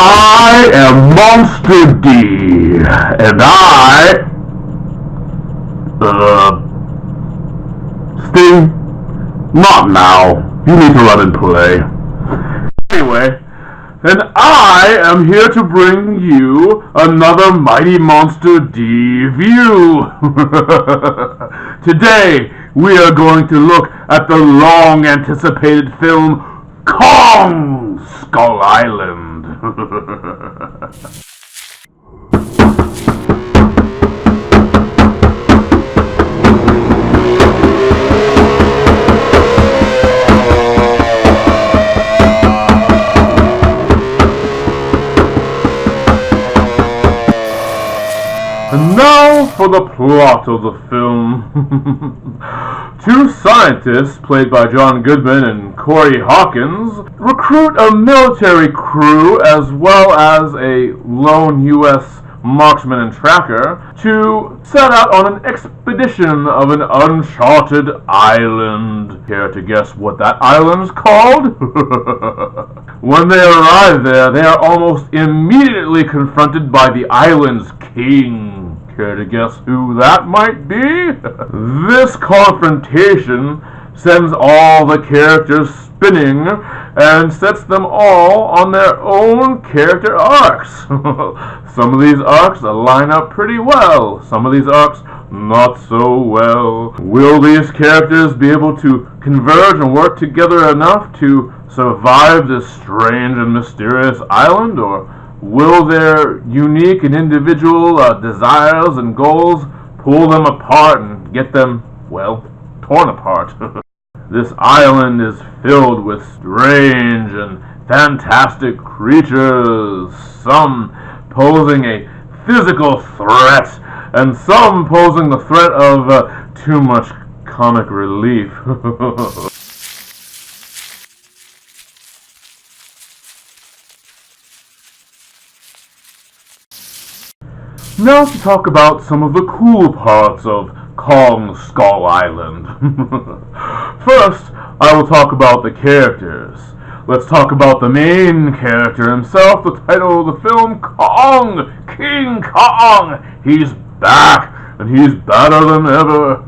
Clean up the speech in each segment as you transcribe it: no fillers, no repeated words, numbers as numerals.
I am Monster D, and Sting, not now. You need to run and play. Anyway, and I am here to bring you another Mighty Monster D view. Today, we are going to look at the long-anticipated film Kong Skull Island. And now for the plot of the film. Two scientists, played by John Goodman and Corey Hawkins, recruit a military crew as well as a lone U.S. marksman and tracker to set out on an expedition of an uncharted island. Care to guess what that island's called? When they arrive there, they are almost immediately confronted by the island's king. Care to guess who that might be? This confrontation sends all the characters spinning and sets them all on their own character arcs. Some of these arcs line up pretty well. Some of these arcs not so well. Will these characters be able to converge and work together enough to survive this strange and mysterious island, or will their unique and individual desires and goals pull them apart and get them, well, torn apart? This island is filled with strange and fantastic creatures, some posing a physical threat, and some posing the threat of too much comic relief. Now to talk about some of the cool parts of Kong Skull Island. First, I will talk about the characters. Let's talk about the main character himself, the title of the film, Kong! King Kong! He's back, and he's better than ever.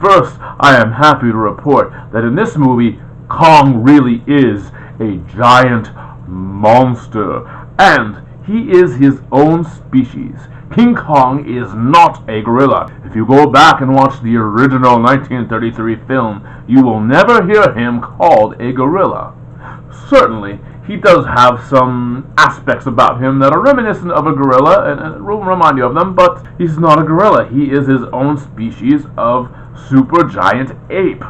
First, I am happy to report that in this movie, Kong really is a giant monster, and he is his own species. King Kong is not a gorilla. If you go back and watch the original 1933 film, you will never hear him called a gorilla. Certainly, he does have some aspects about him that are reminiscent of a gorilla, and will remind you of them, but he's not a gorilla. He is his own species of super giant ape.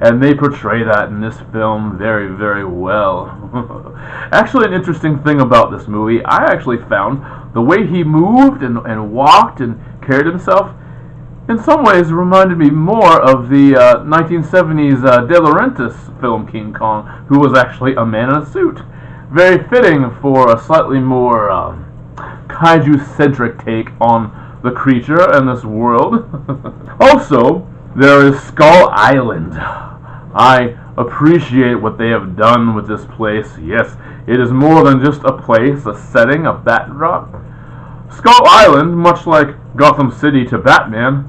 And they portray that in this film very, very well. Actually, an interesting thing about this movie, I actually found the way he moved and walked and carried himself in some ways reminded me more of the 1970s De Laurentiis film King Kong, who was actually a man in a suit. Very fitting for a slightly more kaiju-centric take on the creature and this world. Also, there is Skull Island. I appreciate what they have done with this place. Yes, it is more than just a place, a setting, a backdrop. Skull Island, much like Gotham City to Batman,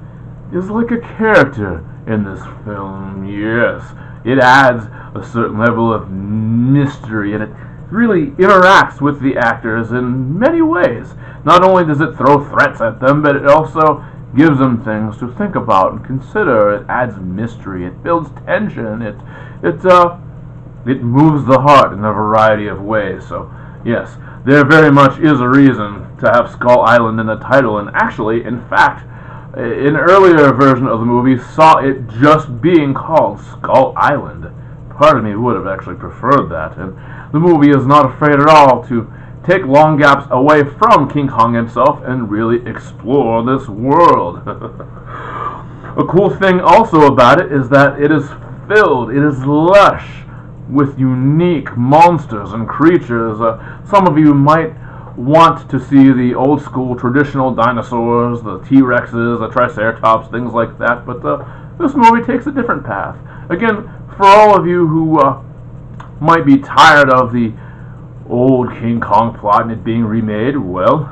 is like a character in this film. Yes, it adds a certain level of mystery, and it really interacts with the actors in many ways. Not only does it throw threats at them, but it also gives them things to think about and consider. It adds mystery, it builds tension, it moves the heart in a variety of ways. So yes, there very much is a reason to have Skull Island in the title, and actually, in fact, an earlier version of the movie saw it just being called Skull Island. Part of me would have actually preferred that, and the movie is not afraid at all to take long gaps away from King Kong himself and really explore this world. A cool thing also about it is that it is lush with unique monsters and creatures. Some of you might want to see the old school traditional dinosaurs, the T-Rexes, the Triceratops, things like that, but this movie takes a different path. Again, for all of you who might be tired of the old King Kong plot and it being remade, well,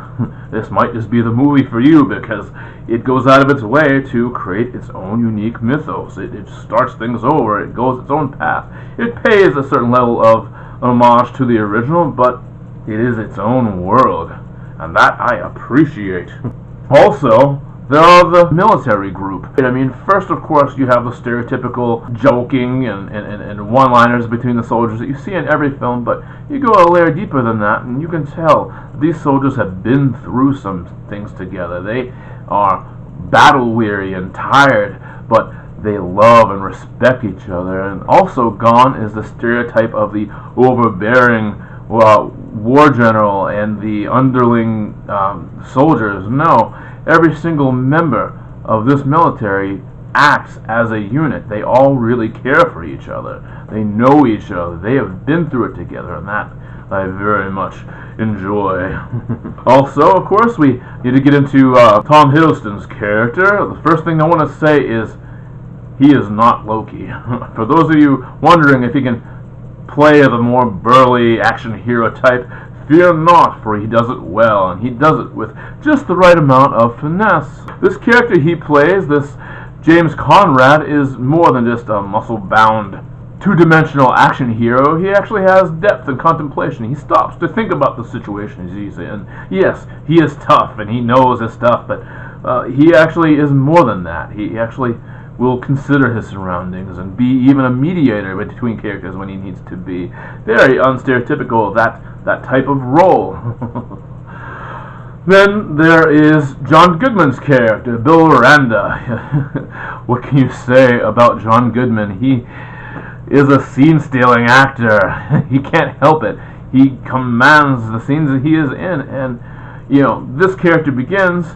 this might just be the movie for you because it goes out of its way to create its own unique mythos. It starts things over, it goes its own path. It pays a certain level of homage to the original, but it is its own world, and that I appreciate. Also, there are the military group. I mean, first, of course, you have the stereotypical joking and one-liners between the soldiers that you see in every film, but you go a layer deeper than that, and you can tell these soldiers have been through some things together. They are battle-weary and tired, but they love and respect each other. And also gone is the stereotype of the overbearing war general and the underling soldiers. No. Every single member of this military acts as a unit. They all really care for each other. They know each other. They have been through it together, and that I very much enjoy. Also, of course, we need to get into Tom Hiddleston's character. The first thing I want to say is he is not Loki. For those of you wondering if he can play the more burly action hero type, fear not, for he does it well, and he does it with just the right amount of finesse. This character he plays, this James Conrad, is more than just a muscle-bound, two-dimensional action hero. He actually has depth and contemplation. He stops to think about the situation he's in. Yes, he is tough, and he knows his stuff, but he actually is more than that. He actually will consider his surroundings and be even a mediator between characters when he needs to be. Very unstereotypical of that type of role. Then there is John Goodman's character, Bill Miranda. What can you say about John Goodman? He is a scene-stealing actor. He can't help it. He commands the scenes that he is in, and this character begins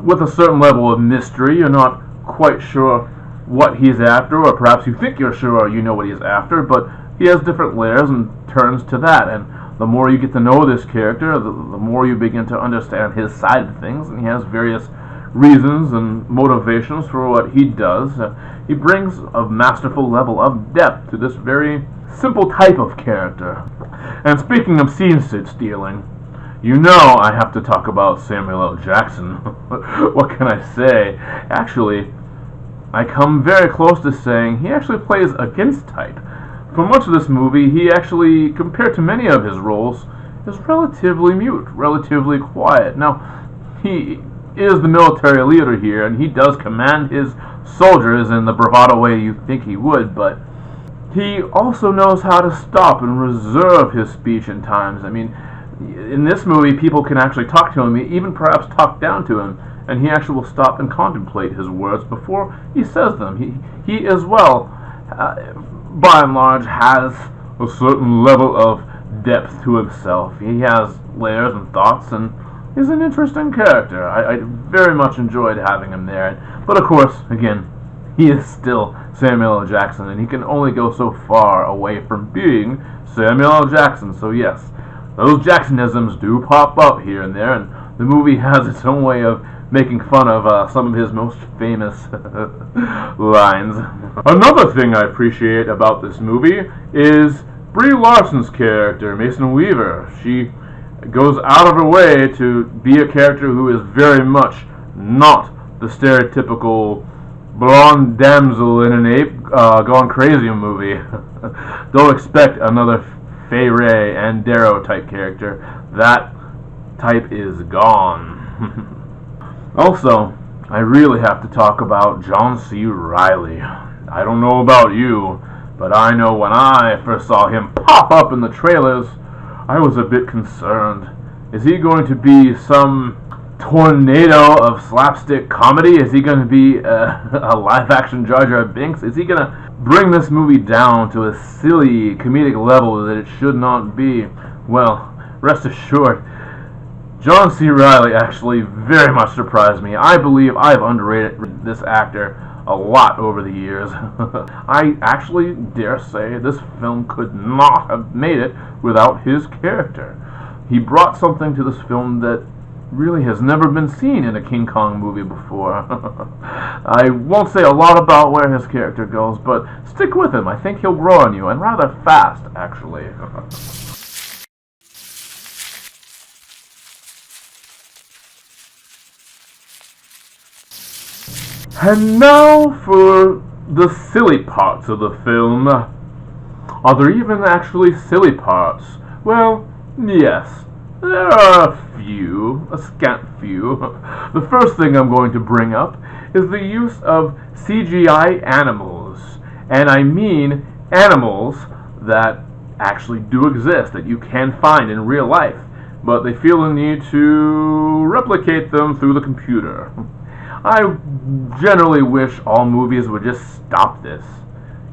with a certain level of mystery. You're not quite sure what he's after, or perhaps you think you're sure you know what he's after, but he has different layers and turns to that, and the more you get to know this character, the more you begin to understand his side of things, and he has various reasons and motivations for what he does. He brings a masterful level of depth to this very simple type of character. And speaking of scene stealing, I have to talk about Samuel L. Jackson. What can I say? Actually, I come very close to saying he actually plays against type. For much of this movie, he actually, compared to many of his roles, is relatively mute, relatively quiet. Now, he is the military leader here, and he does command his soldiers in the bravado way you think he would, but he also knows how to stop and reserve his speech in times. I mean, in this movie, people can actually talk to him, even perhaps talk down to him, and he actually will stop and contemplate his words before he says them. He as well, by and large, has a certain level of depth to himself. He has layers and thoughts, and he's an interesting character. I very much enjoyed having him there. But of course, again, he is still Samuel L. Jackson, and he can only go so far away from being Samuel L. Jackson. So yes, those Jacksonisms do pop up here and there, and the movie has its own way of making fun of some of his most famous lines. Another thing I appreciate about this movie is Brie Larson's character, Mason Weaver. She goes out of her way to be a character who is very much not the stereotypical blonde damsel in an ape gone crazy movie. Don't expect another Fay Wray and Darrow type character. That type is gone. Also, I really have to talk about John C. Reilly. I don't know about you, but I know when I first saw him pop up in the trailers, I was a bit concerned. Is he going to be some tornado of slapstick comedy? Is he going to be a live-action Jar Jar Binks? Is he going to bring this movie down to a silly comedic level that it should not be? Well, rest assured, John C. Reilly actually very much surprised me. I believe I've underrated this actor a lot over the years. I actually dare say this film could not have made it without his character. He brought something to this film that really has never been seen in a King Kong movie before. I won't say a lot about where his character goes, but stick with him. I think he'll grow on you, and rather fast, actually. And now for the silly parts of the film. Are there even actually silly parts? Well, yes. There are a scant few. The first thing I'm going to bring up is the use of CGI animals. And I mean animals that actually do exist, that you can find in real life, but they feel the need to replicate them through the computer. I generally wish all movies would just stop this.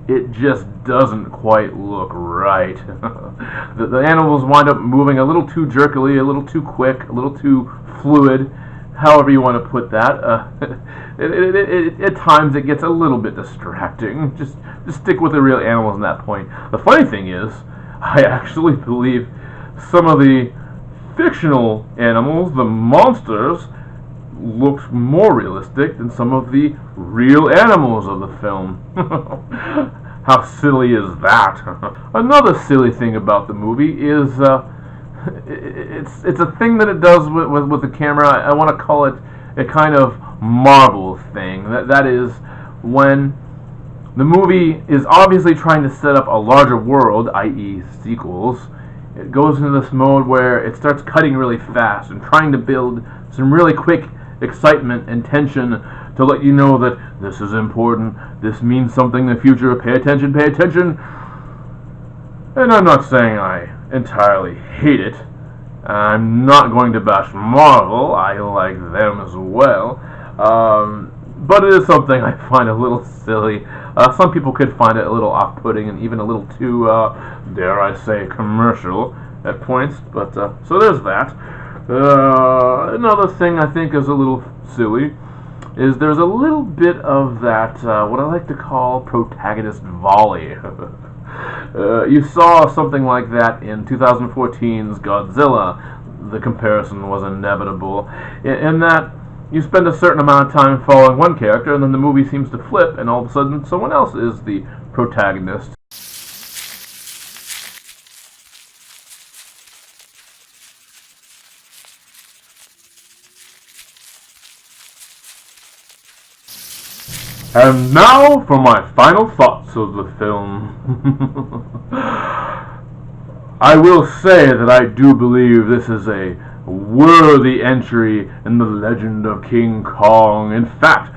It just doesn't quite look right. The animals wind up moving a little too jerkily, a little too quick, a little too fluid, however you want to put that. At times it gets a little bit distracting. Just stick with the real animals in that point. The funny thing is, I actually believe some of the fictional animals, the monsters, looks more realistic than some of the real animals of the film. How silly is that? Another silly thing about the movie is it's a thing that it does with the camera. I want to call it a kind of Marvel thing. That is, when the movie is obviously trying to set up a larger world, i.e. sequels, it goes into this mode where it starts cutting really fast and trying to build some really quick excitement and tension to let you know that this is important, this means something in the future, pay attention, pay attention. And I'm not saying I entirely hate it. I'm not going to bash Marvel, I like them as well. But it is something I find a little silly. Some people could find it a little off-putting and even a little too, dare I say, commercial at points. But so there's that. Another thing I think is a little silly is there's a little bit of that, what I like to call protagonist volley. You saw something like that in 2014's Godzilla. The comparison was inevitable. In that you spend a certain amount of time following one character, and then the movie seems to flip, and all of a sudden someone else is the protagonist. And now for my final thoughts of the film. I will say that I do believe this is a worthy entry in the legend of King Kong. In fact,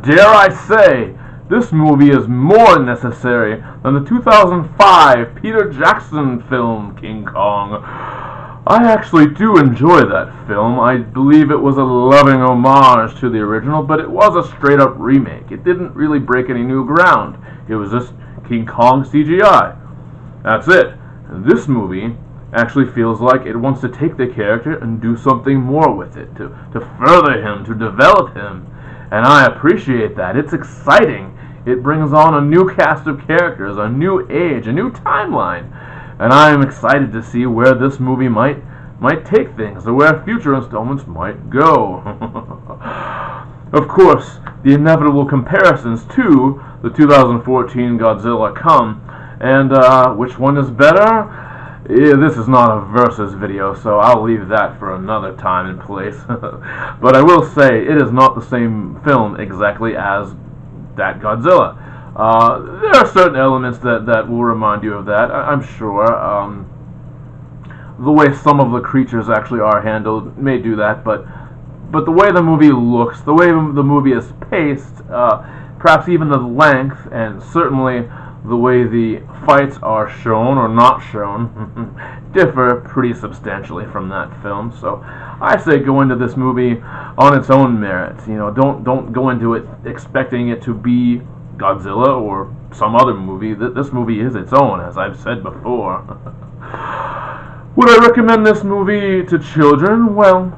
dare I say, this movie is more necessary than the 2005 Peter Jackson film King Kong. I actually do enjoy that film. I believe it was a loving homage to the original, but it was a straight-up remake. It didn't really break any new ground. It was just King Kong CGI. That's it. This movie actually feels like it wants to take the character and do something more with it, to further him, to develop him. And I appreciate that. It's exciting. It brings on a new cast of characters, a new age, a new timeline. And I am excited to see where this movie might take things, or where future installments might go. Of course, the inevitable comparisons to the 2014 Godzilla come, and which one is better? This is not a versus video, so I'll leave that for another time and place. But I will say, it is not the same film exactly as that Godzilla. There are certain elements that will remind you of that, I'm sure. The way some of the creatures actually are handled may do that, but the way the movie looks, the way the movie is paced, perhaps even the length, and certainly the way the fights are shown or not shown, differ pretty substantially from that film. So I say go into this movie on its own merits. You know, don't go into it expecting it to be Godzilla or some other movie. This movie is its own, as I've said before. Would I recommend this movie to children? Well,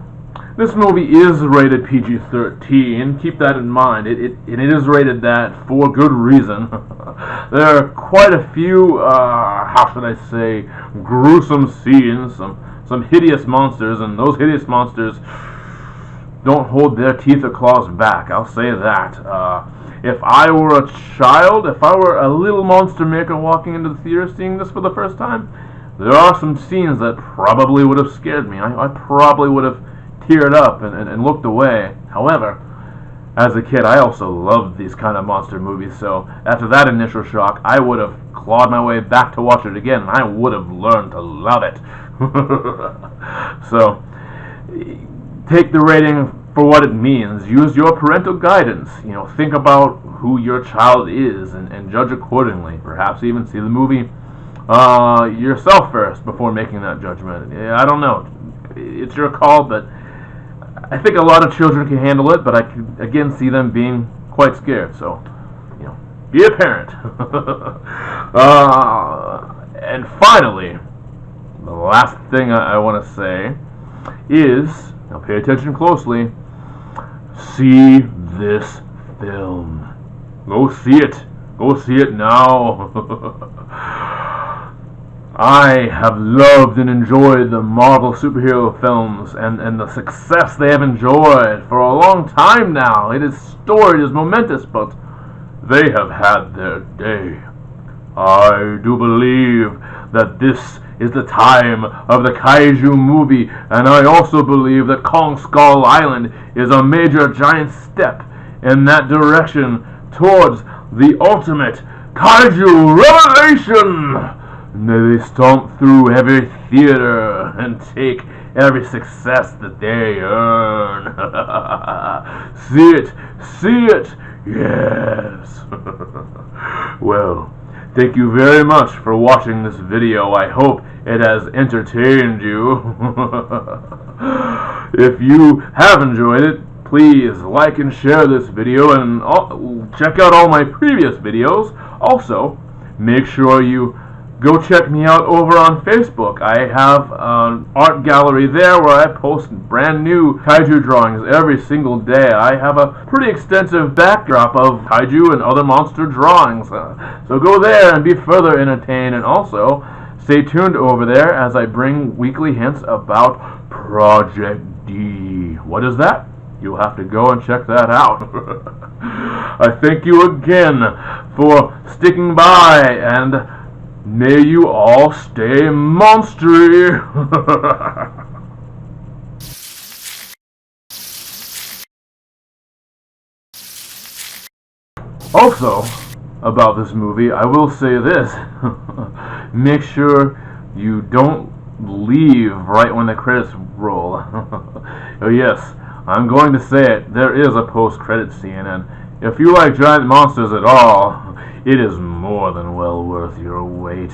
this movie is rated PG-13. Keep that in mind. It is rated that for good reason. There are quite a few, how should I say, gruesome scenes, some hideous monsters, and those hideous monsters don't hold their teeth or claws back. I'll say that. If I were a child, if I were a little monster maker walking into the theater seeing this for the first time, there are some scenes that probably would have scared me. I probably would have teared up and looked away. However, as a kid, I also loved these kind of monster movies, so after that initial shock, I would have clawed my way back to watch it again, and I would have learned to love it. So, take the rating for what it means. Use your parental guidance. Think about who your child is and judge accordingly. Perhaps even see the movie yourself first before making that judgment. I don't know. It's your call, but I think a lot of children can handle it, but I can again see them being quite scared. So, be a parent. And finally, the last thing I want to say is, now pay attention closely, see this film. Go see it. Go see it now. I have loved and enjoyed the Marvel superhero films and the success they have enjoyed for a long time now. It is storied, it is momentous, but they have had their day. I do believe that this is the time of the kaiju movie, and I also believe that Kong Skull Island is a major giant step in that direction towards the ultimate kaiju revelation. May they stomp through every theater and take every success that they earn. See it, yes. Well, thank you very much for watching this video. I hope it has entertained you. If you have enjoyed it, please like and share this video and check out all my previous videos. Also, make sure you go check me out over on Facebook. I have an art gallery there where I post brand new kaiju drawings every single day. I have a pretty extensive backdrop of kaiju and other monster drawings. So go there and be further entertained, and also stay tuned over there as I bring weekly hints about Project D. What is that? You'll have to go and check that out. I thank you again for sticking by, and may you all stay monstery. Also, about this movie, I will say this. Make sure you don't leave right when the credits roll. Oh yes, I'm going to say it. There is a post-credit scene, and if you like giant monsters at all, it is more than well worth your wait.